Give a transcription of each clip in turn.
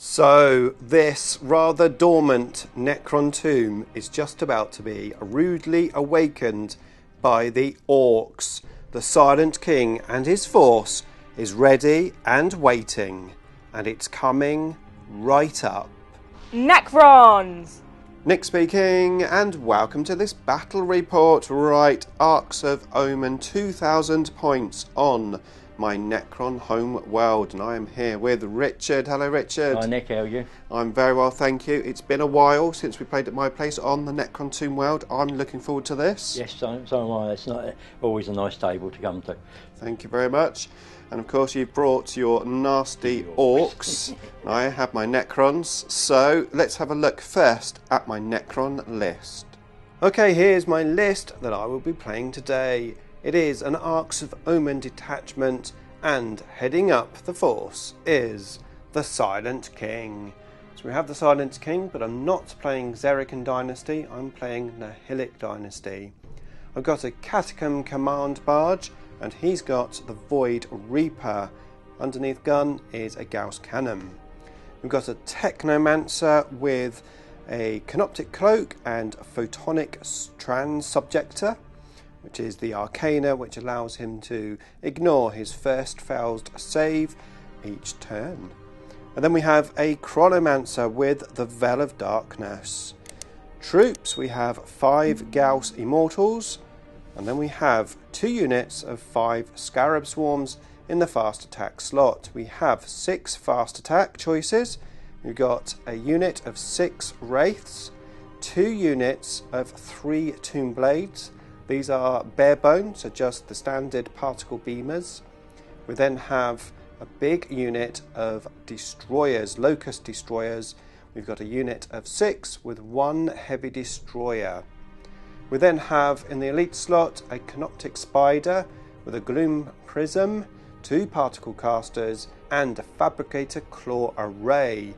So this rather dormant Necron tomb is just about to be rudely awakened by the Orks. The Silent King and his force is ready and waiting, and it's coming right up. Necrons! Nick speaking, and welcome to this battle report. Right, Arks of Omen, 2,000 points on my Necron home world, and I am here with Richard. Hello, Richard. Hi, Nick. How are you? I'm very well, thank you. It's been a while since we played at my place on the Necron Tomb World. I'm looking forward to this. Yes, so am I. It's not always a nice table to come to. Thank you very much. And of course, you've brought your nasty orcs. I have my Necrons. So let's have a look first at my Necron list. Okay, here's my list that I will be playing today. It is an Arks of Omen detachment, and heading up the force is the Silent King. So we have the Silent King, but I'm not playing Xerican Dynasty, I'm playing Nihilic Dynasty. I've got a Catacomb Command Barge, and he's got the Void Reaper. Underneath gun is a Gauss Cannon. We've got a Technomancer with a Canoptic Cloak and a Photonic Transsubjector, which is the Arcana, which allows him to ignore his first failed save each turn. And then we have a Chronomancer with the Veil of Darkness. Troops, we have 5 Gauss Immortals, and then we have 2 units of 5 Scarab Swarms in the fast attack slot. We have 6 fast attack choices. We've got a unit of 6 Wraiths, 2 units of 3 Tomb Blades. These are bare bones, so just the standard particle beamers. We then have a big unit of destroyers, locust destroyers. We've got a unit of 6 with 1 heavy destroyer. We then have in the elite slot a Canoptic Spyder with a Gloom Prism, 2 particle casters, and a Fabricator Claw array.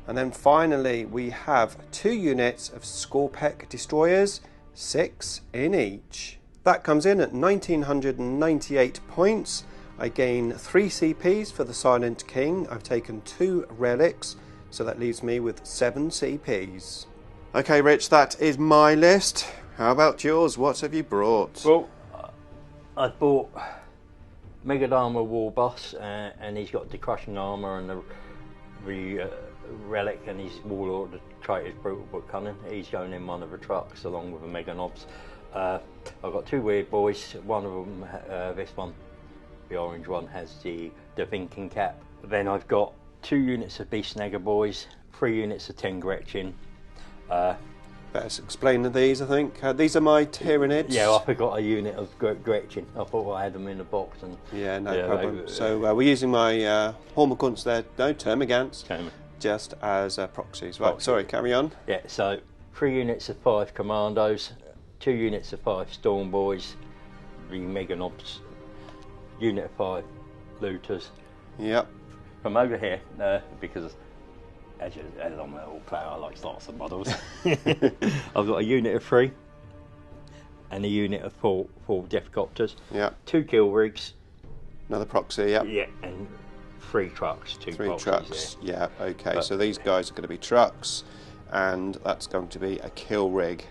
And then finally we have 2 units of Scorpec destroyers, 6 in each. That comes in at 1998 points. I gain 3 CPs for the Silent King. I've taken 2 relics, so that leaves me with 7 CPs. Okay, Rich, that is my list. How about yours? What have you brought? Well, I bought Mega Armor War Boss, and he's got the Crushing Armor and the relic, and his Warlord, the Traitor's Brutal but Cunning. He's going in one of the trucks along with a Mega Nobs. I've got 2 Weird Boys. One of them, this one, the orange one, has the Vinking Cap. Then I've got 2 units of Beast Snagger Boys, 3 units of 10 Gretchen. Better explain these, I think. These are my Tyranids. Yeah, I forgot a unit of Gretchen. I thought I had them in the box. And yeah, no problem. So we're using my Hormiguns there, no Termagants, just as proxies. Right, sorry, carry on. Yeah, so 3 units of 5 Commandos, 2 units of 5 Storm Boys, the Mega Nobs, unit of 5 Looters. Yep. From over here, because as I'm an old player, I like lots of models. I've got a unit of 3 and a unit of 4 Deathcopters. Yeah. 2 Kill Rigs. Another proxy, yeah. Yeah, and 3 trucks. 2 3 proxies, trucks, yeah, okay. So these guys are going to be trucks, and that's going to be a kill rig.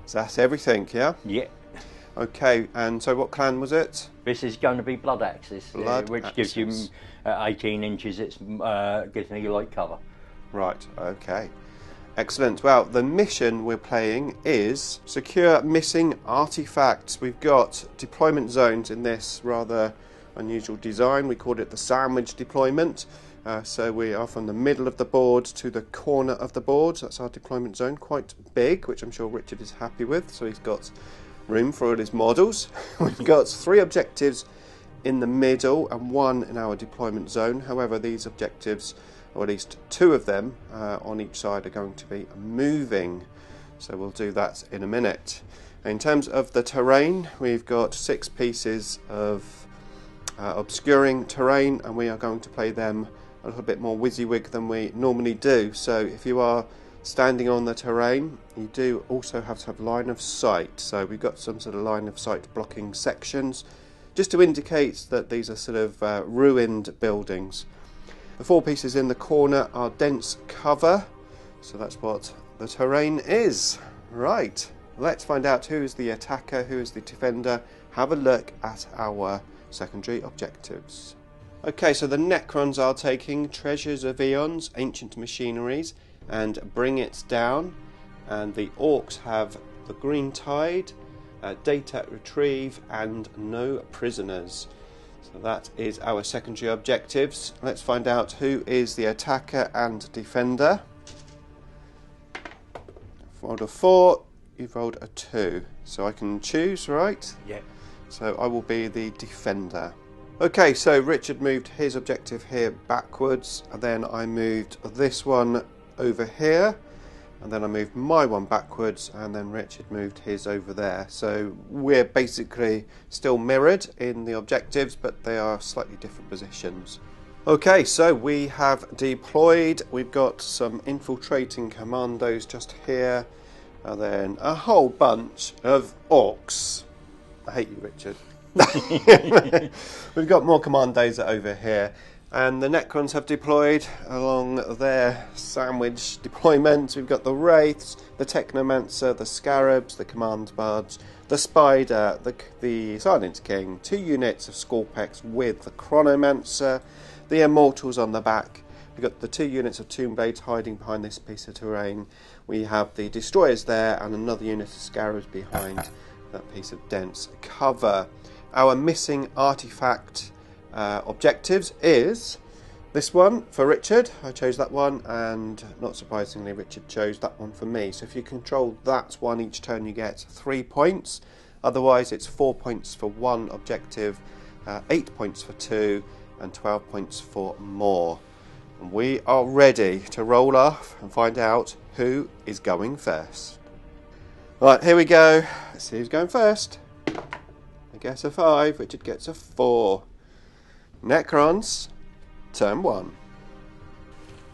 So that's everything, yeah? Yeah. Okay, and so what clan was it? This is going to be Blood Axis, which Axis. gives you 18 inches. It gives me light cover. Right, okay. Excellent. Well, the mission we're playing is secure missing artifacts. We've got deployment zones in this rather unusual design. We called it the sandwich deployment. So we are from the middle of the board to the corner of the board. That's our deployment zone. Quite big, which I'm sure Richard is happy with. So he's got room for all his models. We've got 3 objectives in the middle and 1 in our deployment zone. However, these objectives, or at least 2 of them on each side, are going to be moving. So we'll do that in a minute. In terms of the terrain, we've got 6 pieces of obscuring terrain, and we are going to play them a little bit more WYSIWYG than we normally do. So if you are standing on the terrain, you do also have to have line of sight. So we've got some sort of line of sight blocking sections, just to indicate that these are sort of ruined buildings. The 4 pieces in the corner are dense cover, so that's what the terrain is. Right, let's find out who is the attacker, who is the defender. Have a look at our secondary objectives. Okay, so the Necrons are taking Treasures of Eons, Ancient Machineries, and Bring It Down. And the Orcs have the Green Tide, Data Retrieve, and No Prisoners. So that is our secondary objectives. Let's find out who is the attacker and defender. I've rolled a 4, you've rolled a 2. So I can choose, right? Yeah. So I will be the defender. Okay, so Richard moved his objective here backwards, and then I moved this one over here, and then I moved my one backwards, and then Richard moved his over there. So we're basically still mirrored in the objectives, but they are slightly different positions. Okay, so we have deployed. We've got some infiltrating commandos just here, and then a whole bunch of orcs. I hate you, Richard. We've got more commandos over here, and the Necrons have deployed along their sandwich deployment. We've got the Wraiths, the Technomancer, the Scarabs, the Command Barge, the Spyder, the Silent King, 2 units of Scorpex with the Chronomancer, the Immortals on the back. We've got the 2 units of Tomb Blades hiding behind this piece of terrain. We have the Destroyers there, and another unit of Scarabs behind that piece of dense cover. Our missing artifact objectives is this one for Richard. I chose that one, and not surprisingly Richard chose that one for me. So if you control that one each turn you get 3 points. Otherwise it's 4 points for one objective, 8 points for 2, and 12 points for more. And we are ready to roll off and find out who is going first. Right, here we go. Let's see who's going first. I guess a 5, Richard gets a 4. Necrons, turn 1.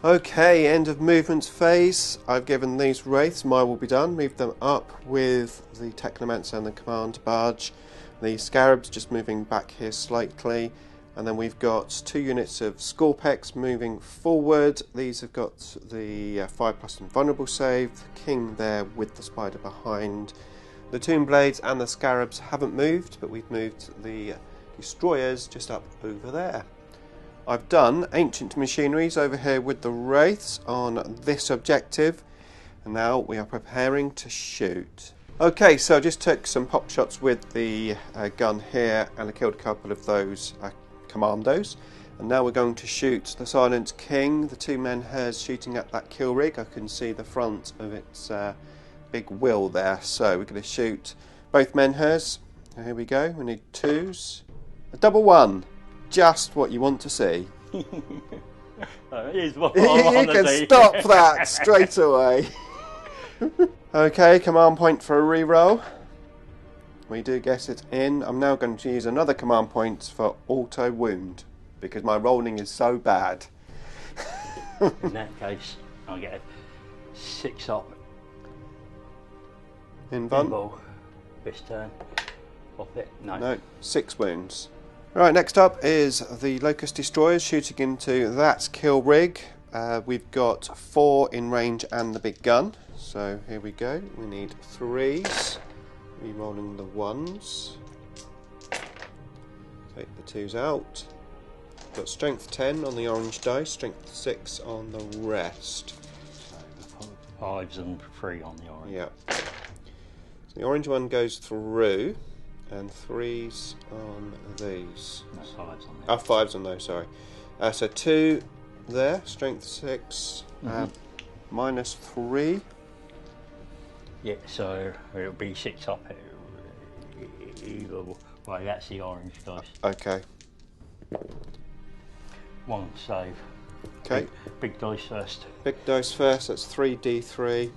Okay, end of movement phase. I've given these Wraiths, mine will be done. Move them up with the Technomancer and the Command Barge. The Scarabs just moving back here slightly. And then we've got 2 units of Scorpex moving forward. These have got the 5+ invulnerable save. The King there with the Spyder behind. The Tomb Blades and the Scarabs haven't moved, but we've moved the Destroyers just up over there. I've done Ancient Machineries over here with the Wraiths on this objective, and now we are preparing to shoot. Okay, so I just took some pop shots with the gun here, and I killed a couple of those commandos, and now we're going to shoot the Silent King. The 2 Menhirs shooting at that kill rig. I can see the front of its big wheel there, so we're going to shoot both Menhirs. Here we go. We need 2s. A double 1. Just what you want to see. Here's what You can stop that straight away. Okay, command point for a reroll. We do get it in. I'm now going to use another command point for auto wound because my rolling is so bad. In that case, I'll get a 6 up. Invul. This turn. Off it. No, 6 wounds. Right, next up is the Locust Destroyers shooting into that kill rig. We've got 4 in range and the big gun. So here we go. We need 3s. Re-rolling the 1s. Take the 2s out. Got strength 10 on the orange dice, strength 6 on the rest. So the 5s and 3 on the orange. Yeah. So the orange one goes through, and 3s on these. No, 5s on Ah, 5s on those, sorry. So 2 there, strength 6, minus 3. Yeah, so it'll be 6 up either way. That's the orange dice. Okay. 1 save. Okay. Big dice first. Big dice first, that's 3d3.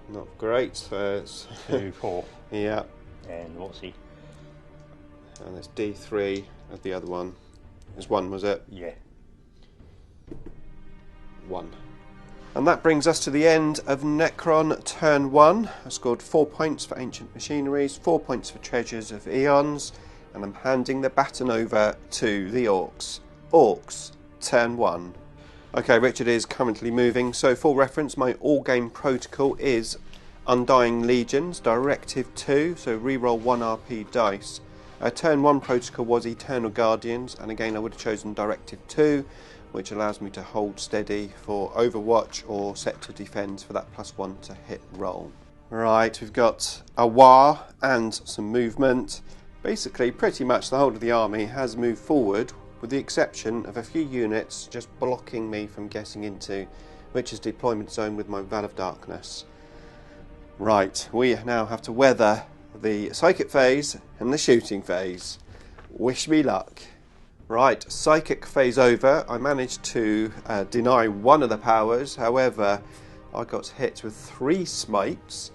Not great, so it's 2, 4. Yeah. And what's he? And there's d3 of the other one. There's 1, was it? Yeah. 1. And that brings us to the end of Necron turn 1. I scored 4 points for Ancient Machineries, 4 points for Treasures of Eons, and I'm handing the baton over to the Orcs. Orks, turn 1. Okay, Richard is currently moving, so for reference, my all-game protocol is Undying Legions, Directive 2, so reroll 1 RP dice. Turn 1 protocol was Eternal Guardians, and again I would have chosen Directive 2, which allows me to hold steady for Overwatch or set to defend for that +1 to hit roll. Right, we've got a war and some movement. Basically, pretty much the whole of the army has moved forward, with the exception of a few units just blocking me from getting into Richard's deployment zone with my Veil of Darkness. Right, we now have to weather the Psychic phase and the shooting phase. Wish me luck. Right, Psychic phase over. I managed to deny one of the powers, however, I got hit with 3 smites,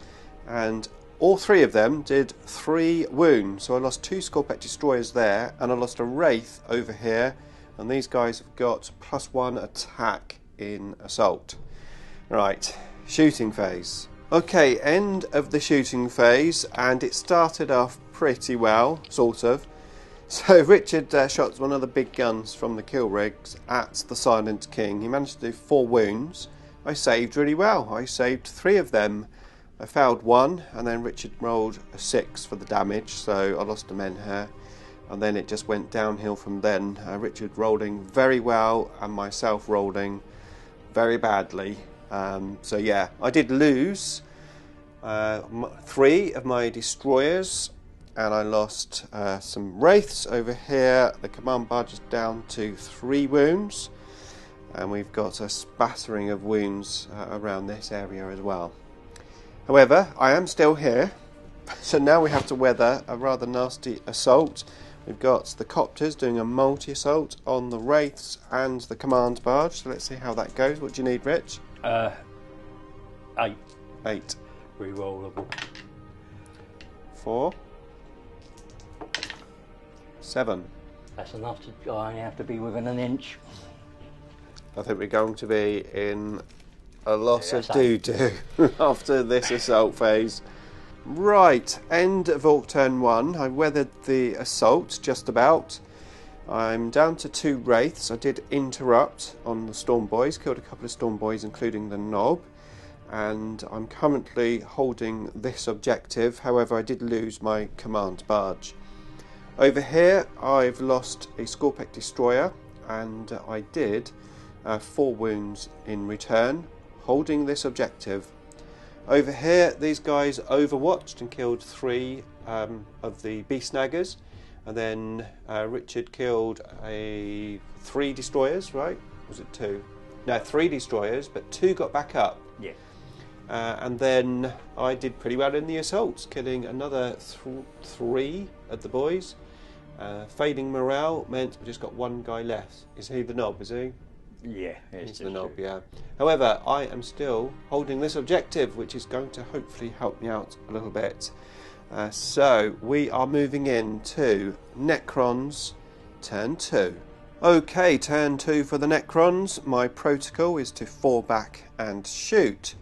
and all 3 of them did 3 wounds. So I lost 2 Scorpec Destroyers there, and I lost a Wraith over here, and these guys have got +1 attack in Assault. Right, shooting phase. Okay, end of the shooting phase, and it started off pretty well, sort of. So Richard shot one of the big guns from the kill rigs at the Silent King. He managed to do 4 wounds. I saved really well. I saved 3 of them. I failed 1, and then Richard rolled a 6 for the damage, so I lost a Menhir. And then it just went downhill from then. Richard rolling very well, and myself rolling very badly. So yeah, I did lose 3 of my destroyers, and I lost some Wraiths over here. The command barge is down to 3 wounds, and we've got a spattering of wounds around this area as well. However, I am still here, so now we have to weather a rather nasty assault. We've got the Copters doing a multi-assault on the Wraiths and the command barge, so let's see how that goes. What do you need, Rich? 8. 8. Rerollable. 4. 7. That's enough to only have to be within an inch. I think we're going to be in a lot of doo-doo after this assault phase. Right, end of Orc turn 1. I weathered the assault just about. I'm down to 2 Wraiths. I did interrupt on the Storm Boys, killed a couple of Storm Boys including the Knob, and I'm currently holding this objective. However, I did lose my command barge. Over here I've lost a Scorpec Destroyer, and I did 4 wounds in return, holding this objective. Over here these guys overwatched and killed 3 of the Beast Snaggers, and then Richard killed 3 destroyers, right? Was it 2? No, 3 destroyers, but 2 got back up. Yeah. And then I did pretty well in the assaults, killing another 3 of the boys. Fading morale meant we just got 1 guy left. Is he the Knob, is he? Yeah, he's the Knob, yeah. However, I am still holding this objective, which is going to hopefully help me out a little bit. So we are moving into Necrons turn 2. Okay, turn 2 for the Necrons. My protocol is to fall back and shoot.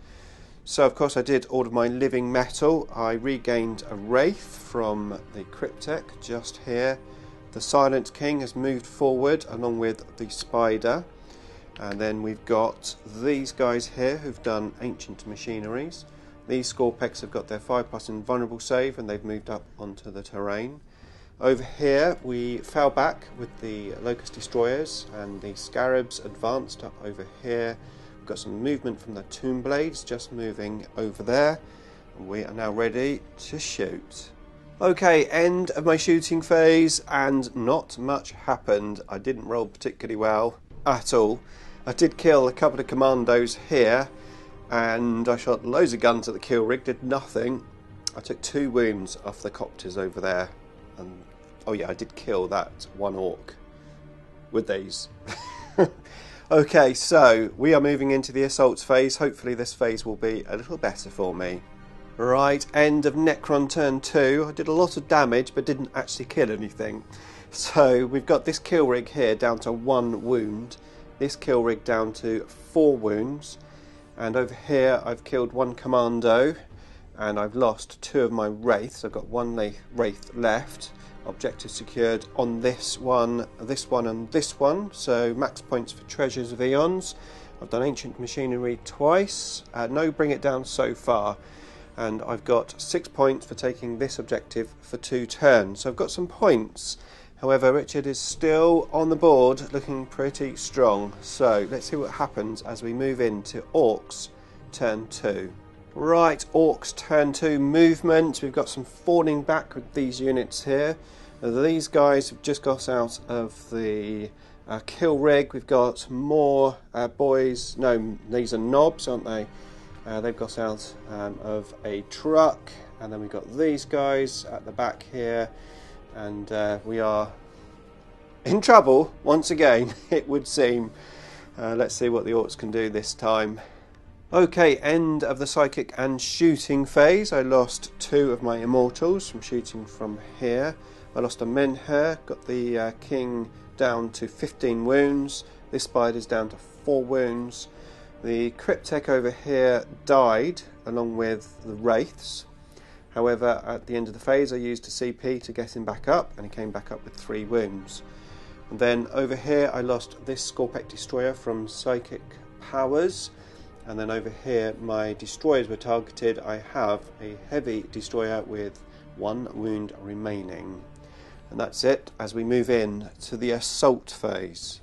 So of course I did all of my living metal. I regained a Wraith from the Cryptek just here. The Silent King has moved forward along with the Spyder. And then we've got these guys here who've done Ancient Machineries. These Scorpecs have got their 5+ invulnerable save, and they've moved up onto the terrain. Over here we fell back with the Locust Destroyers, and the Scarabs advanced up over here. We've got some movement from the Tomb Blades just moving over there. And we are now ready to shoot. Okay, end of my shooting phase, and not much happened. I didn't roll particularly well at all. I did kill a couple of commandos here, and I shot loads of guns at the kill rig, did nothing. I took 2 wounds off the Copters over there, and oh yeah, I did kill that 1 Orc with these. Okay, so we are moving into the assaults phase. Hopefully this phase will be a little better for me. Right, end of Necron turn 2. I did a lot of damage but didn't actually kill anything. So we've got this kill rig here down to 1 wound. This kill rig down to 4 wounds, and over here I've killed 1 commando, and I've lost 2 of my Wraiths. I've got 1 Wraith left. objectives secured on this one, and this one. So max points for Treasures of Eons. I've done Ancient Machinery twice. No Bring It Down so far. And I've got 6 points for taking this objective for 2 turns. So I've got some points. However, Richard is still on the board, looking pretty strong. So let's see what happens as we move into Orks turn 2. Right, Orks turn 2 movement. We've got some falling back with these units here. These guys have just got out of the kill rig. We've got more boys. No, these are knobs, aren't they? They've got out of a truck, and then we've got these guys at the back here, and we are in trouble once again, it would seem. Let's see what the Orks can do this time. Okay, end of the psychic and shooting phase. I lost 2 of my immortals from shooting from here. I lost a Menhir, got the king down to 15 wounds. This spider's down to 4 wounds. The Cryptek over here died along with the Wraiths. However, at the end of the phase I used a CP to get him back up, and he came back up with 3 wounds. And then over here I lost this Scorpec destroyer from psychic powers. And then over here my destroyers were targeted. I have a heavy destroyer with 1 wound remaining. And that's it as we move in to the assault phase.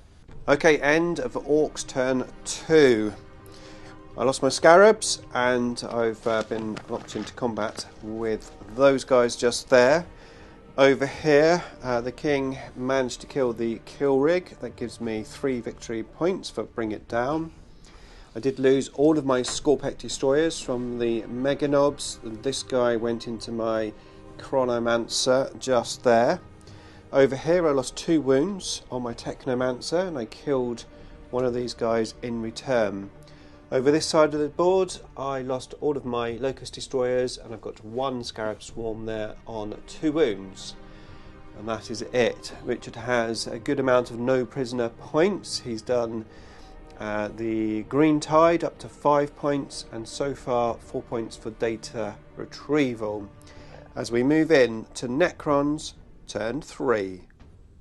Okay, end of Orks turn 2. I lost my Scarabs, and I've been locked into combat with those guys just there. Over here, the king managed to kill the kill rig. That gives me 3 victory points for Bring It Down. I did lose all of my Scorpec destroyers from the Meganobs. This guy went into my Chronomancer just there. Over here I lost 2 wounds on my Technomancer, and I killed one of these guys in return. Over this side of the board I lost all of my Locust destroyers, and I've got 1 Scarab Swarm there on 2 wounds. And that is it. Richard has a good amount of no prisoner points. He's done the Green Tide up to 5 points, and so far 4 points for data retrieval. As we move in to Necrons turn 3.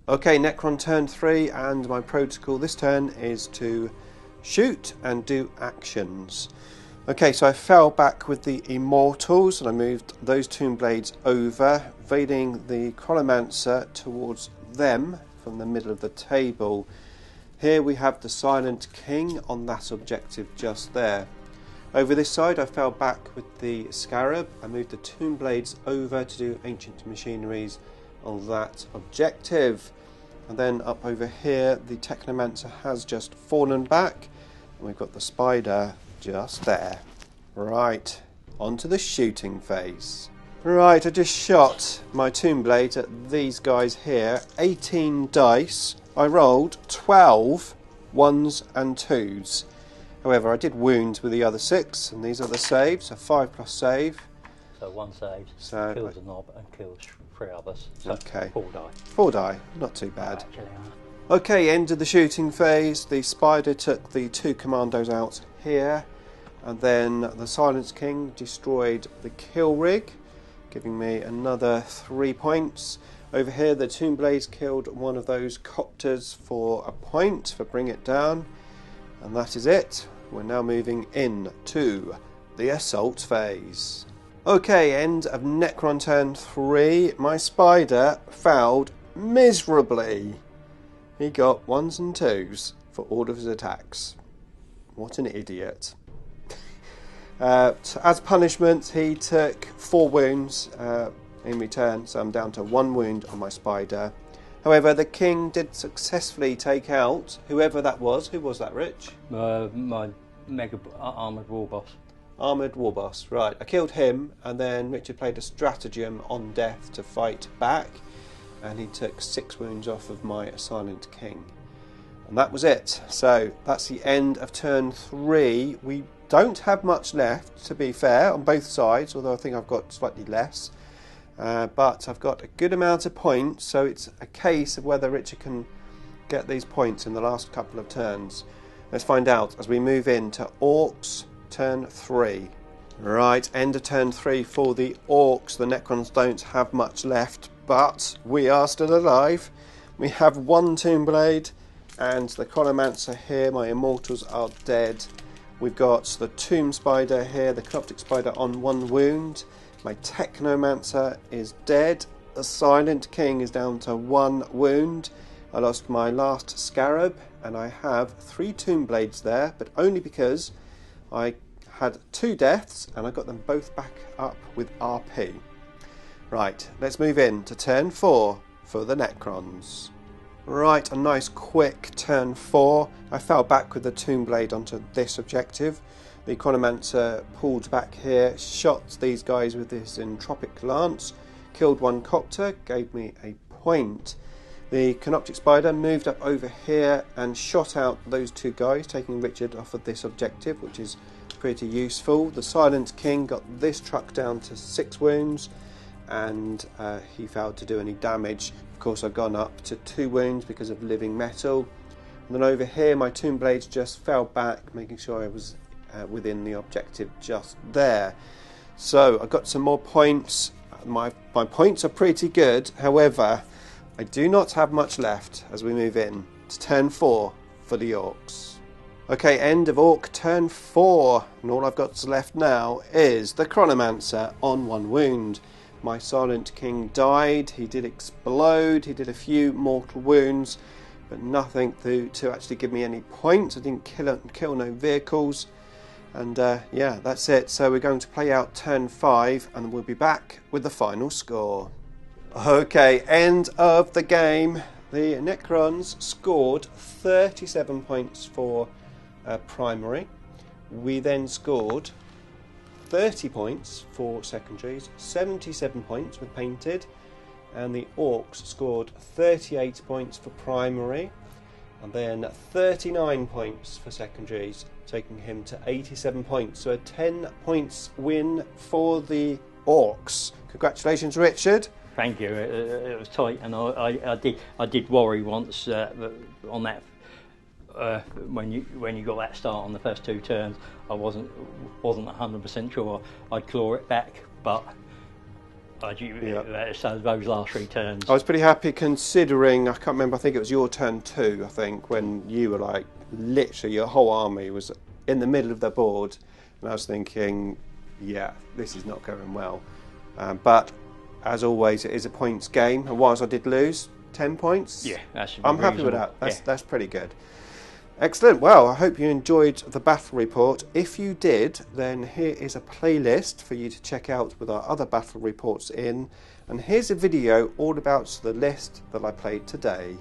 Okay, Necron turn 3, and my protocol this turn is to shoot and do actions. Okay, so I fell back with the Immortals, and I moved those Tomb Blades over, evading the Chronomancer towards them from the middle of the table. Here we have the Silent King on that objective just there. Over this side I fell back with the Scarab. I moved the Tomb Blades over to do Ancient Machineries on that objective. And then up over here the Technomancer has just fallen back, and we've got the Spyder just there. Right, on to the shooting phase. Right, I just shot my Tomb Blade at these guys here. 18 dice. I rolled 12 1s and 2s. However, I did wound with the other 6, and these are the saves, so 5 plus save. So 1 save, so kills a knob and kills 3 others. So okay. 4 die. 4 die, not too bad. Actually, okay, end of the shooting phase. The Spyder took the 2 commandos out here, and then the Silence King destroyed the kill rig, giving me another 3 points. Over here the Tomb Blades killed one of those copters for a point for Bring It Down, and that is it. We're now moving in to the assault phase. Okay, end of Necron turn 3. My Spyder failed miserably. He got 1s and 2s for all of his attacks. What an idiot. As punishment, he took 4 wounds in return, so I'm down to 1 wound on my Spyder. However, the king did successfully take out whoever that was. Who was that, Rich? my mega armoured war boss. Armoured war boss, right. I killed him, and then Richard played a stratagem on death to fight back, and he took 6 wounds off of my Silent King. And that was it. So that's the end of turn 3. We don't have much left, to be fair, on both sides, although I think I've got slightly less. But I've got a good amount of points, so it's a case of whether Richard can get these points in the last couple of turns. Let's find out as we move into Orks turn 3. Right, end of turn 3 for the Orks. The Necrons don't have much left, but we are still alive. We have one Tomb Blade and the Chronomancer here. My Immortals are dead. We've got the Tomb Spyder here, the Canoptic Spyder on 1 wound. My Technomancer is dead. The Silent King is down to 1 wound. I lost my last Scarab, and I have 3 Tomb Blades there, but only because I had 2 deaths and I got them both back up with RP. Right, let's move in to turn 4 for the Necrons. Right, a nice quick turn 4. I fell back with the Tomb Blade onto this objective. The Chronomancer pulled back here, shot these guys with this Entropic Lance, killed 1 Copter, gave me a point. The Canoptic Spyder moved up over here and shot out those 2 guys, taking Richard off of this objective, which is pretty useful. The Silent King got this truck down to 6 wounds, and he failed to do any damage. Of course, I've gone up to 2 wounds because of living metal. And then over here, my Tomb Blades just fell back, making sure I was within the objective just there. So I got some more points. My points are pretty good. However, I do not have much left as we move in to turn 4 for the Orks. Okay, end of Ork turn 4, and all I've got left now is the Chronomancer on 1 wound. My Silent King died, he did explode, he did a few mortal wounds, but nothing to actually give me any points. I didn't kill no vehicles, and yeah, that's it. So we're going to play out turn 5, and we'll be back with the final score. Okay, end of the game. The Necrons scored 37 points for primary. We then scored 30 points for secondaries, 77 points with painted, and the Orks scored 38 points for primary, and then 39 points for secondaries, taking him to 87 points. So a 10 points win for the Orks. Congratulations, Richard. Thank you. It was tight, and I did worry once on that. When you got that start on the first 2 turns, I wasn't 100% sure I'd claw it back, but so those last 3 turns. I was pretty happy considering, I can't remember, I think it was your turn 2, I think, when you were like, literally your whole army was in the middle of the board, and I was thinking, yeah, this is not going well. But as always, it is a points game, and whilst I did lose 10 points, yeah, I'm happy with that. That's pretty good. Excellent. Well, I hope you enjoyed the battle report. If you did, then here is a playlist for you to check out with our other battle reports in. And here's a video all about the list that I played today.